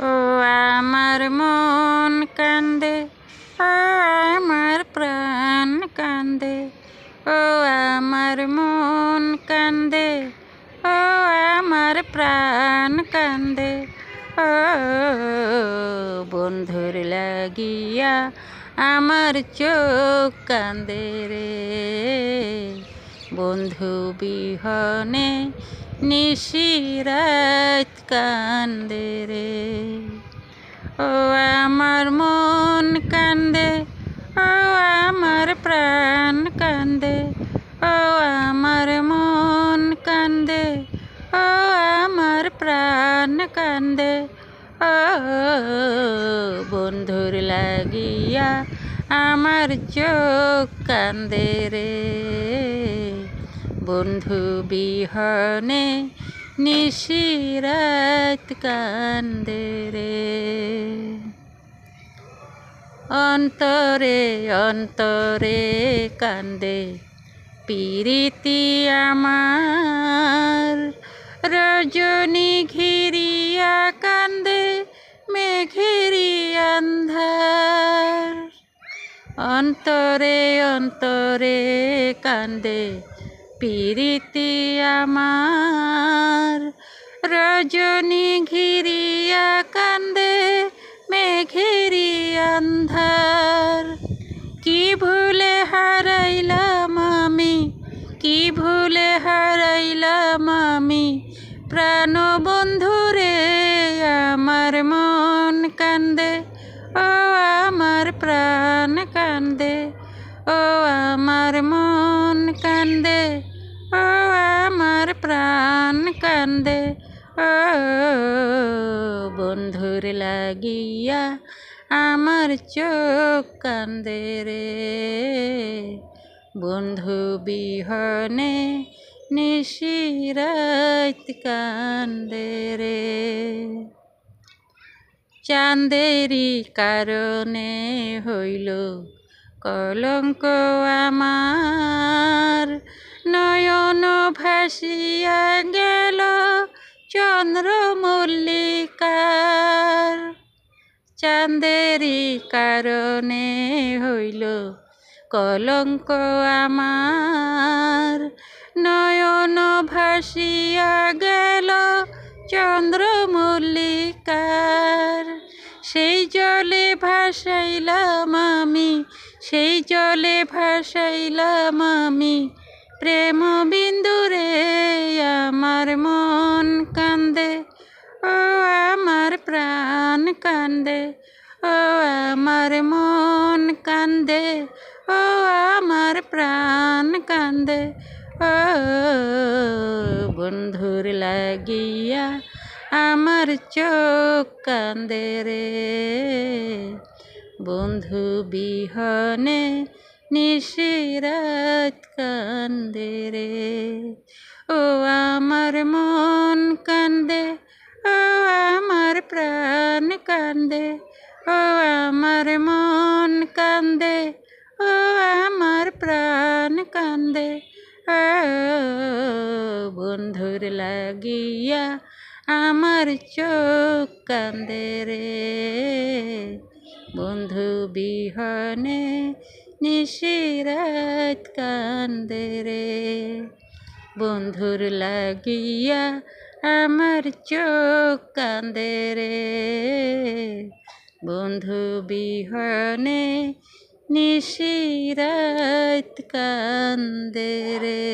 ও আমার মন কান্দে, ও আমার প্রাণ কান্দে, ও আমার মন কান্দে, ও আমার প্রাণ কান্দে, ও বন্ধুর লাগিয়া আমার চোখ কান্দে রে। বন্ধু বিহনে নিশিরাত কান্দে রে। ও আমার মন কান্দে, ও আমার প্রাণ কান্দে, ও আমার মন কান্দে, ও আমার প্রাণ কান্দে, ও বন্ধুর লাগিয়া আমার চোখ কান্দে রে। বন্ধু বিহনে নিশিরাত কান্দে রে। অন্তরে অন্তরে কান্দে পিরিতি আমার, রজনী ঘিরিয়া কান্দে মেঘেরি আন্ধার। অন্তরে অন্তরে কান্দে পিরিতি আমার, রজনী ঘিরিয়া কান্দে মেঘেরি আন্ধার। কি ভুলে হারাইলাম আমি, কি ভুলে হারাইলাম আমি প্রাণ বন্ধুরে। আমার মন কান্দে, ও আমার প্রাণ কান্দে, ও আমার মন কান্দে, ও আমার প্রাণ কান্দে, ও বন্ধুর লাগিয়া আমার চোখ কান্দে রে। বন্ধু বিহনে নিশিরাত কান্দে রে। চাঁদেরি কারণে হইল কলঙ্ক আমার, নয়ন ভাসিয়া গেল চন্দ্র মল্লিকার। চাঁদেরি কারণে হইল কলঙ্ক আমার, নয়ন ভাসিয়া গেল চন্দ্র মল্লিকার। সেই জলে ভাসাইলাম আমি, সেই জলে ভাসাইলাম আমি প্রেম বিন্দুরে। আমার মন কান্দে, ও আমার প্রাণ কান্দে, ও আমার মন কান্দে, ও আমার প্রাণ কান্দে, ও বন্ধুর লাগিয়া আমার চোখ কান্দে রে। বন্ধু বিহনে নিশিরাত কান্দে রে। ও আমার মন কান্দে, ও আমার প্রাণ কান্দে, ও আমার মন কান্দে, ও আমার প্রাণ কান্দে, ও বন্ধুর লাগিয়া আমার চোখ কান্দে রে। বন্ধু বিহনে নিশিরাত কান্দে রে। বন্ধুর লাগিয়া আমার চোখ কান্দে রে। বন্ধু বিহনে নিশিরাত কান্দে রে।